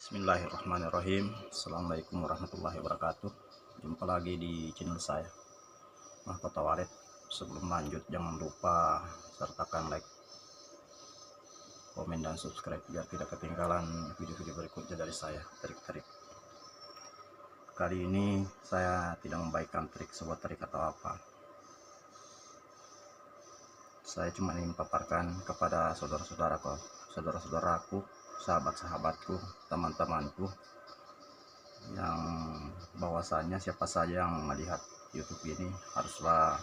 Bismillahirrahmanirrahim. Assalamualaikum warahmatullahi wabarakatuh. Jumpa lagi di channel saya, Mahkota Walet. Sebelum lanjut, jangan lupa sertakan like, komen, dan subscribe biar tidak ketinggalan video-video berikutnya dari saya, trik-trik. Kali ini saya tidak membagikan trik, sebuah trik atau apa. Saya cuma ingin paparkan kepada saudara-saudaraku, sahabat-sahabatku, teman-temanku, yang bahwasanya siapa saja yang melihat YouTube ini haruslah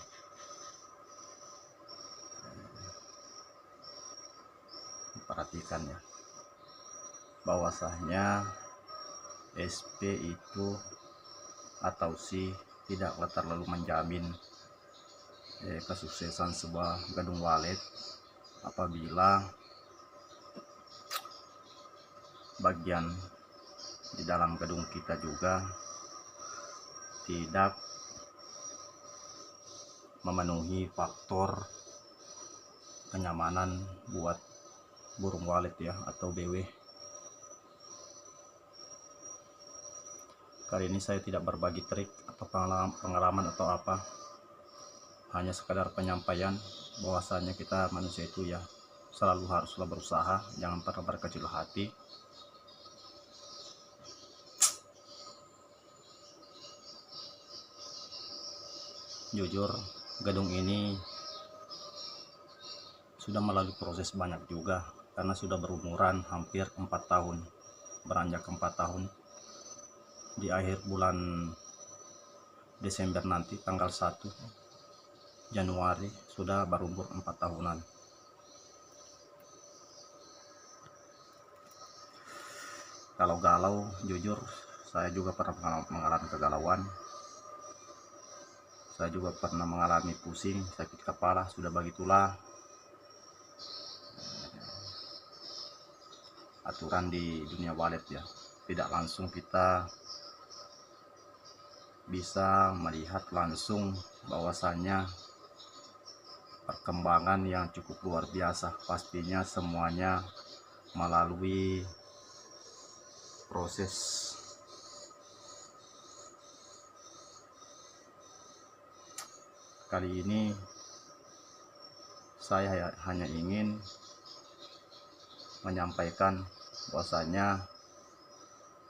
perhatikan ya, bahwasanya SP itu atau si tidaklah terlalu menjamin kesuksesan sebuah gedung walet apabila bagian di dalam gedung kita juga tidak memenuhi faktor kenyamanan buat burung walet ya, atau BW. Kali ini saya tidak berbagi trik atau pengalaman atau apa, hanya sekadar penyampaian bahwasanya kita manusia itu ya selalu haruslah berusaha, jangan pernah berkecil hati. Jujur, gedung ini sudah melalui proses banyak juga, karena sudah berumuran hampir 4 tahun, beranjak 4 tahun. Di akhir bulan Desember nanti, tanggal 1 Januari, sudah berumur 4 tahunan. Kalau galau, jujur saya juga pernah mengalami kegalauan. Saya juga pernah mengalami pusing, sakit kepala, sudah begitulah aturan di dunia walet ya. Tidak langsung kita bisa melihat langsung bahwasanya perkembangan yang cukup luar biasa. Pastinya semuanya melalui proses. Kali ini saya hanya ingin menyampaikan bahwasanya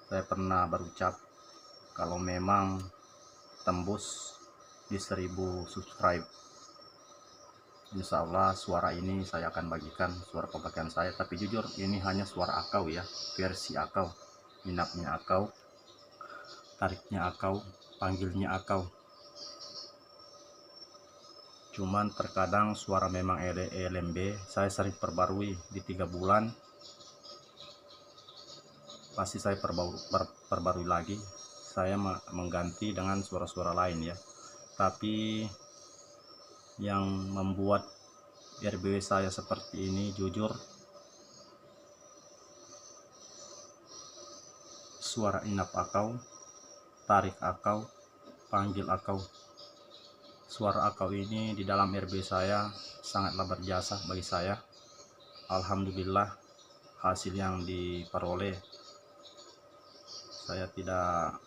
saya pernah berucap kalau memang tembus di 1000 subscribe, insya Allah suara ini saya akan bagikan, suara pembacaan saya. Tapi jujur ini hanya suara akau ya, versi akau, minapnya akau, tariknya akau, panggilnya akau. Cuman terkadang suara memang LMB. Saya sering perbarui di 3 bulan, pasti saya perbarui lagi, saya mengganti dengan suara-suara lain ya. Tapi yang membuat RBW saya seperti ini, jujur suara inap akau, tarik akau, panggil akau. Suara akau ini di dalam RB saya sangatlah berjasa bagi saya. Alhamdulillah hasil yang diperoleh, saya tidak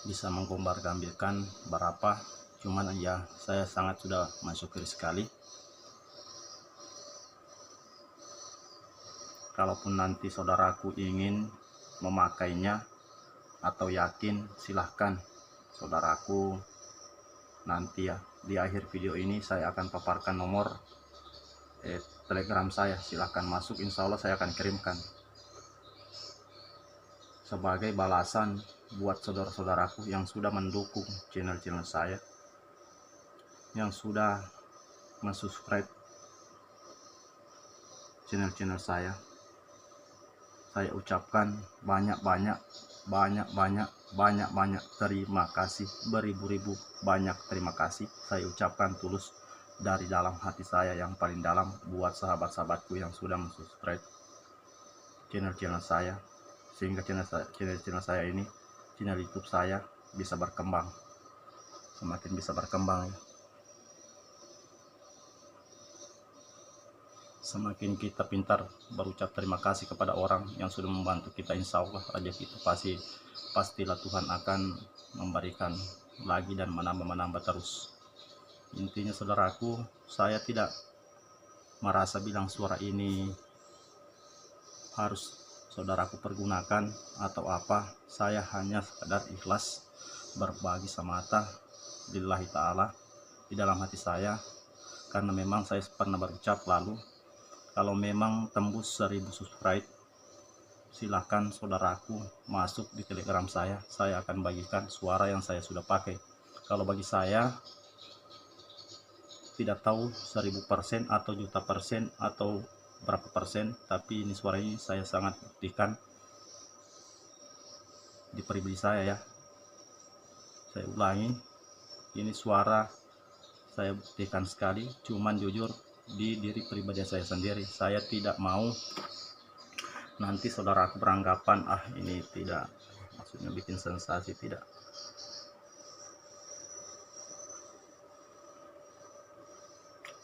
bisa menggambarkan berapa, cuman ya saya sangat sudah mensyukuri sekali. Kalaupun nanti saudaraku ingin memakainya atau yakin, silahkan saudaraku. Nanti ya di akhir video ini saya akan paparkan nomor telegram saya, silahkan masuk, insya Allah saya akan kirimkan sebagai balasan buat saudara-saudaraku yang sudah mendukung channel-channel saya, yang sudah mensubscribe channel-channel saya. Saya ucapkan banyak terima kasih, beribu-ribu banyak terima kasih saya ucapkan tulus dari dalam hati saya yang paling dalam buat sahabat-sahabatku yang sudah mensubscribe channel-channel saya, sehingga channel saya ini, channel YouTube saya bisa berkembang, semakin bisa berkembang ya. Semakin kita pintar berucap terima kasih kepada orang yang sudah membantu kita, insya Allah rezeki itu pastilah Tuhan akan memberikan lagi dan menambah terus. Intinya saudaraku, saya tidak merasa bilang suara ini harus saudaraku pergunakan atau apa. Saya hanya sekadar ikhlas berbagi semata lillahi ta'ala di dalam hati saya, karena memang saya pernah berucap lalu, kalau memang tembus 1000 subscribe, silahkan saudaraku masuk di Telegram saya akan bagikan suara yang saya sudah pakai. Kalau bagi saya tidak tahu 1000% atau juta persen atau berapa persen, tapi ini suara ini saya sangat buktikan di pribadi saya ya. Saya ulangi, ini suara saya buktikan sekali, cuman jujur di diri pribadi saya sendiri. Saya tidak mau nanti saudaraku beranggapan ini tidak, maksudnya bikin sensasi, tidak.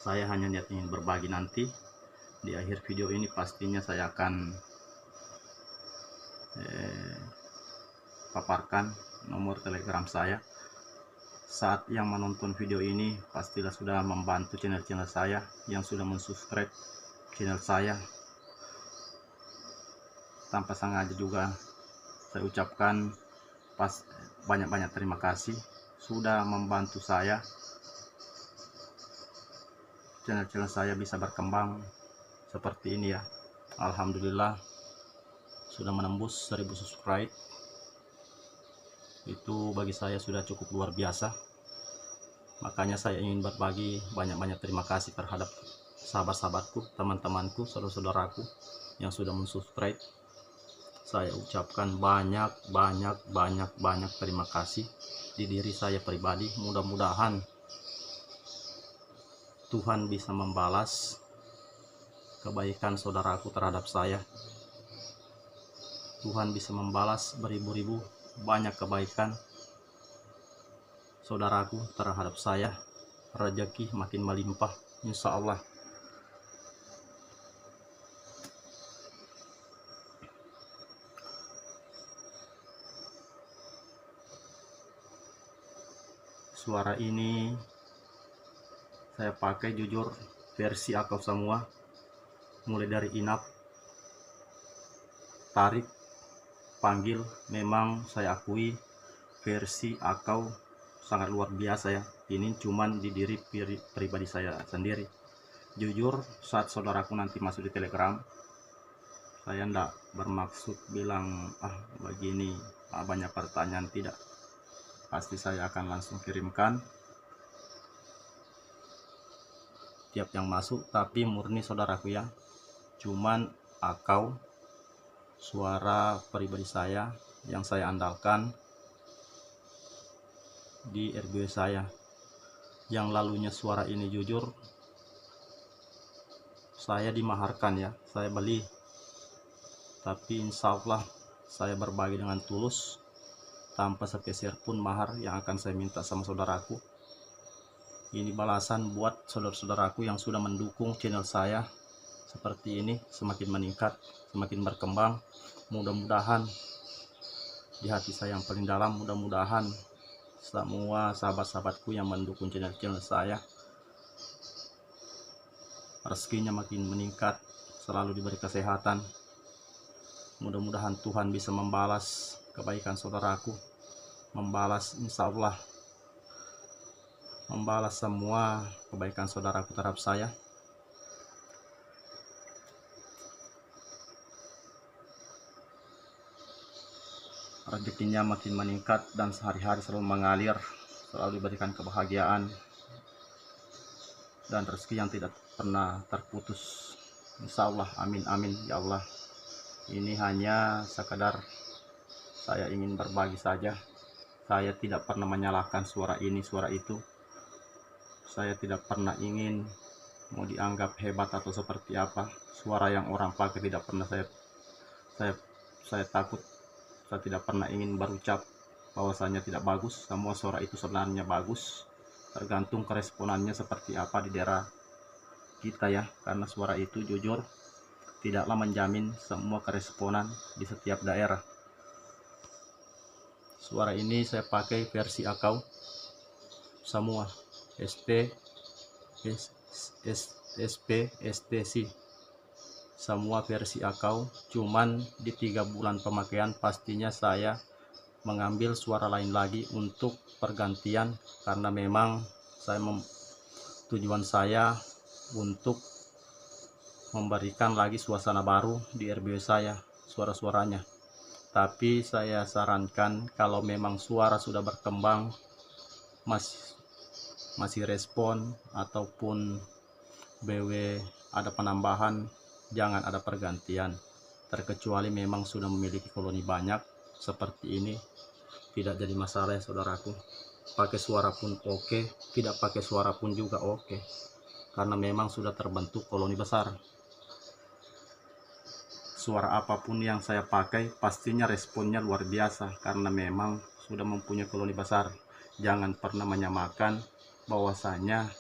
Saya hanya niat ingin berbagi. Nanti di akhir video ini pastinya saya akan paparkan nomor Telegram saya. Saat yang menonton video ini pastilah sudah membantu channel saya, yang sudah mensubscribe channel saya. Tanpa sengaja juga saya ucapkan banyak-banyak terima kasih sudah membantu saya, channel saya bisa berkembang seperti ini ya. Alhamdulillah sudah menembus 1000 subscribe. Itu bagi saya sudah cukup luar biasa. Makanya saya ingin berbagi banyak-banyak terima kasih terhadap sahabat-sahabatku, teman-temanku, saudara-saudaraku yang sudah mensubscribe. Saya ucapkan banyak terima kasih di diri saya pribadi. Mudah-mudahan Tuhan bisa membalas kebaikan saudaraku terhadap saya. Tuhan bisa membalas beribu-ribu banyak kebaikan saudaraku terhadap saya. Rezeki makin melimpah insya Allah. Suara ini saya pakai jujur versi akau semua, mulai dari inap, tarik, panggil. Memang saya akui versi akau sangat luar biasa ya. Ini cuman di diri pribadi saya sendiri. Jujur, saat saudaraku nanti masuk di Telegram, saya ndak bermaksud bilang begini banyak pertanyaan, tidak. Pasti saya akan langsung kirimkan tiap yang masuk, tapi murni saudaraku ya, cuman akau suara pribadi saya yang saya andalkan di RGW saya. Yang lalunya suara ini jujur saya dimaharkan ya, saya beli, tapi insya Allah saya berbagi dengan tulus tanpa sepeser pun mahar yang akan saya minta sama saudaraku. Ini balasan buat saudara-saudaraku yang sudah mendukung channel saya seperti ini, semakin meningkat, semakin berkembang. Mudah-mudahan di hati saya yang paling dalam, mudah-mudahan semua sahabat-sahabatku yang mendukung channel saya rezekinya makin meningkat, selalu diberi kesehatan. Mudah-mudahan Tuhan bisa membalas kebaikan saudaraku, membalas insya Allah, membalas semua kebaikan saudaraku terhadap saya. Rezekinya makin meningkat dan sehari-hari selalu mengalir, selalu diberikan kebahagiaan dan rezeki yang tidak pernah terputus insya Allah. Amin amin ya Allah. Ini hanya sekadar saya ingin berbagi saja. Saya tidak pernah menyalahkan suara ini suara itu. Saya tidak pernah ingin mau dianggap hebat atau seperti apa. Suara yang orang pakai tidak pernah saya takut. Saya tidak pernah ingin berucap bahwasanya tidak bagus. Semua suara itu sebenarnya bagus, tergantung keresponannya seperti apa di daerah kita ya, karena suara itu jujur tidaklah menjamin semua keresponan di setiap daerah. Suara ini saya pakai versi Akau semua, SP, SP, STC, semua versi Akau. Cuman di 3 bulan pemakaian pastinya saya mengambil suara lain lagi untuk pergantian, karena memang tujuan saya untuk memberikan lagi suasana baru di RBW saya, suara-suaranya. Tapi saya sarankan kalau memang suara sudah berkembang, masih respon ataupun BW ada penambahan, jangan ada pergantian. Terkecuali memang sudah memiliki koloni banyak seperti ini, tidak jadi masalah ya saudaraku. Pakai suara pun oke, tidak pakai suara pun juga oke, karena memang sudah terbentuk koloni besar. Suara apapun yang saya pakai pastinya responnya luar biasa, karena memang sudah mempunyai koloni besar. Jangan pernah menyamakan bahwasanya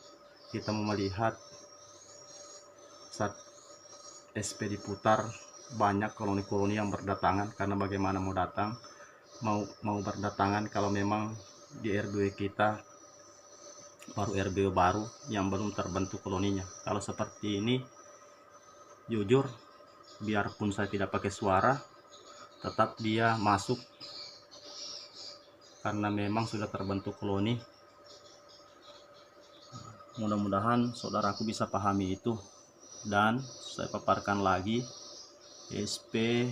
kita melihat saat SP diputar banyak koloni-koloni yang berdatangan, karena bagaimana mau datang, mau berdatangan kalau memang di RBW kita baru RBW baru yang belum terbentuk koloninya. Kalau seperti ini jujur, biarpun saya tidak pakai suara, tetap dia masuk karena memang sudah terbentuk koloni. Mudah-mudahan saudaraku bisa pahami itu. Dan saya paparkan lagi, SP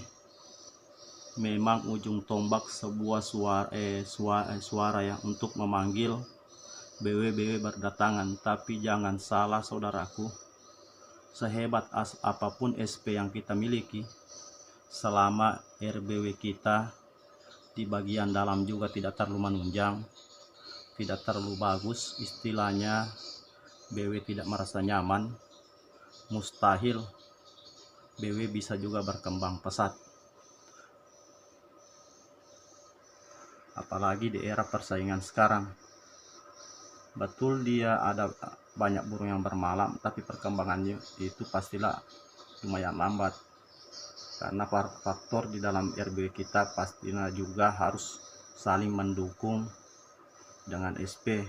memang ujung tombak sebuah suara ya, untuk memanggil BW berdatangan. Tapi jangan salah saudaraku, sehebat apapun SP yang kita miliki, selama RBW kita di bagian dalam juga tidak terlalu menunjang, tidak terlalu bagus, istilahnya BW tidak merasa nyaman, mustahil BW bisa juga berkembang pesat. Apalagi di era persaingan sekarang. Betul dia ada banyak burung yang bermalam, tapi perkembangannya itu pastilah lumayan lambat, karena faktor di dalam RBW kita pastinya juga harus saling mendukung dengan SP.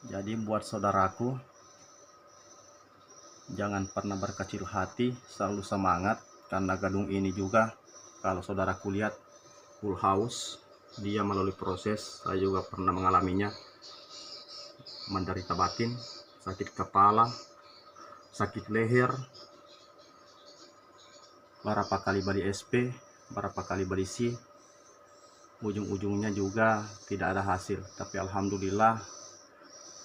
Jadi buat saudaraku, jangan pernah berkecil hati, selalu semangat, karena gadung ini juga kalau saudaraku lihat full house, dia melalui proses, saya juga pernah mengalaminya, menderita batin, sakit kepala, sakit leher, berapa kali beli SP, berapa kali beli C, ujung-ujungnya juga tidak ada hasil. Tapi alhamdulillah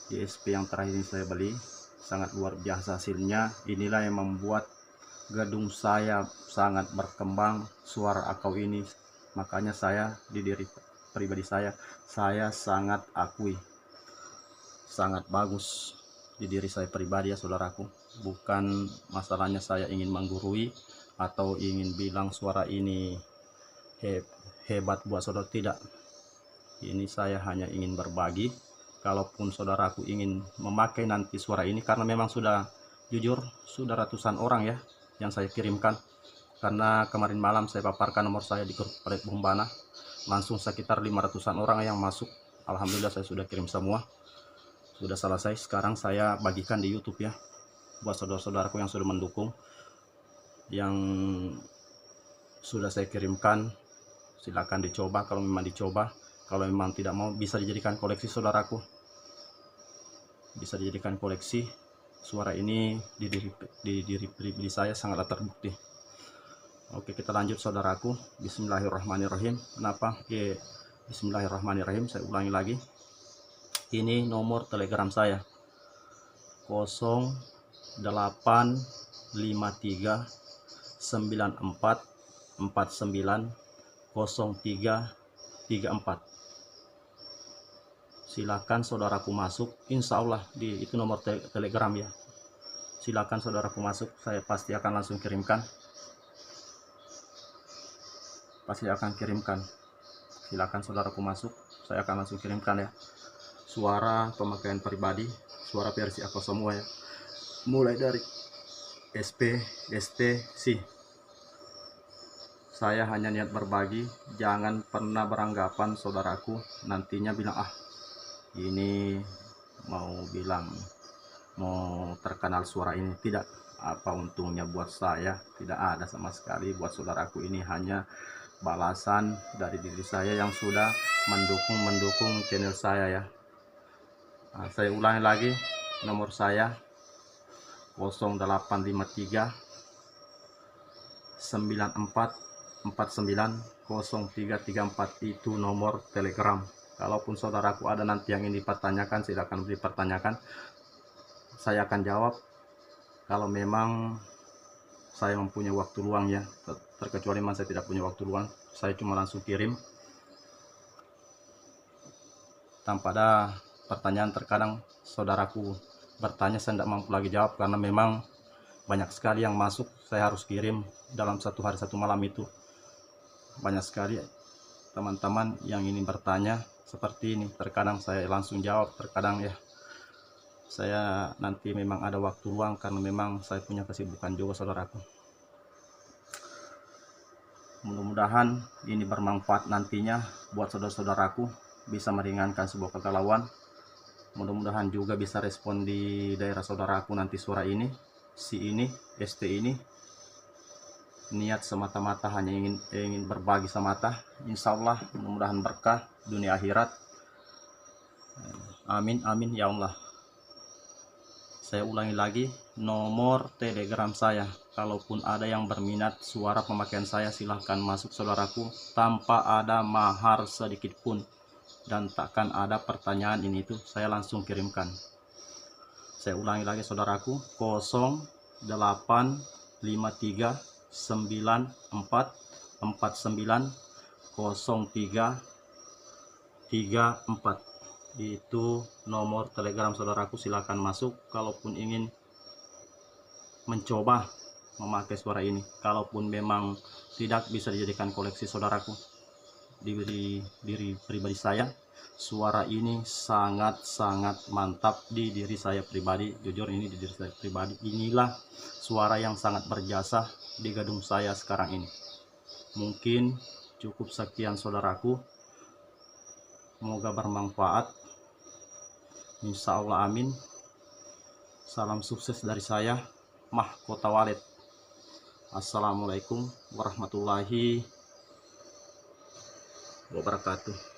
di SP yang terakhir ini saya beli sangat luar biasa hasilnya. Inilah yang membuat gadung saya sangat berkembang, suara Akau ini. Makanya saya di diri pribadi saya sangat akui sangat bagus di diri saya pribadi ya saudaraku. Bukan masalahnya saya ingin menggurui atau ingin bilang suara ini hebat buat saudara, tidak. Ini saya hanya ingin berbagi. Kalaupun saudaraku ingin memakai nanti suara ini, karena memang sudah jujur sudah ratusan orang ya yang saya kirimkan, karena kemarin malam saya paparkan nomor saya di grup Palet Bumbana, langsung sekitar 500-an orang yang masuk. Alhamdulillah saya sudah kirim semua, sudah selesai. Sekarang saya bagikan di YouTube ya, buat saudara-saudaraku yang sudah mendukung, yang sudah saya kirimkan, silakan dicoba. Kalau memang dicoba, kalau memang tidak mau, bisa dijadikan koleksi saudaraku, bisa dijadikan koleksi. Suara ini di diri pribadi saya sangatlah terbukti. Oke, kita lanjut saudaraku. Bismillahirrahmanirrahim. Kenapa? Oke, Bismillahirrahmanirrahim. Saya ulangi lagi. Ini nomor telegram saya 085394490334. Silakan saudaraku masuk, insya Allah itu nomor telegram ya. Silakan saudaraku masuk, saya pasti akan langsung kirimkan. Silakan saudaraku masuk, saya akan langsung kirimkan ya. suara pemakaian pribadi, suara versi aku semua ya, mulai dari SP, ST, C. Saya hanya niat berbagi, jangan pernah beranggapan saudaraku nantinya bilang ini mau terkenal suara ini. Tidak, apa untungnya buat saya, tidak ada sama sekali. Buat saudaraku ini hanya balasan dari diri saya yang sudah mendukung channel saya ya. Saya ulangi lagi, nomor saya 0853 94490334, itu nomor Telegram. Kalaupun saudaraku ada nanti yang ingin dipertanyakan, silakan dipertanyakan, saya akan jawab kalau memang saya mempunyai waktu luang ya. Terkecuali memang saya tidak punya waktu luang, saya cuma langsung kirim tanpa ada pertanyaan. Terkadang saudaraku bertanya, saya tidak mampu lagi jawab karena memang banyak sekali yang masuk. Saya harus kirim dalam satu hari satu malam, itu banyak sekali teman-teman yang ingin bertanya seperti ini. Terkadang saya langsung jawab, terkadang ya saya nanti memang ada waktu luang karena memang saya punya kesibukan juga saudaraku. Mudah-mudahan ini bermanfaat nantinya buat saudara-saudaraku, bisa meringankan sebuah kegalauan. Mudah-mudahan juga bisa respon di daerah saudaraku nanti suara ini, si ini, ST ini. Niat semata-mata hanya ingin berbagi semata. Insya Allah mudah-mudahan berkah dunia akhirat. Amin amin ya Allah. Saya ulangi lagi, nomor Telegram saya. Kalaupun ada yang berminat suara pemakaian saya, silahkan masuk saudaraku, tanpa ada mahar sedikit pun, dan takkan ada pertanyaan ini itu, saya langsung kirimkan. Saya ulangi lagi saudaraku, 085394490334, itu nomor Telegram saudaraku. Silakan masuk kalaupun ingin mencoba memakai suara ini. Kalaupun memang tidak bisa dijadikan koleksi saudaraku, diri pribadi saya, suara ini sangat-sangat mantap di diri saya pribadi. Jujur, ini di diri saya pribadi, inilah suara yang sangat berjasa di gedung saya sekarang ini. Mungkin cukup sekian saudaraku, semoga bermanfaat. Insya Allah amin. Salam sukses dari saya, Mahkota Walid. Assalamualaikum warahmatullahi wabarakatuh.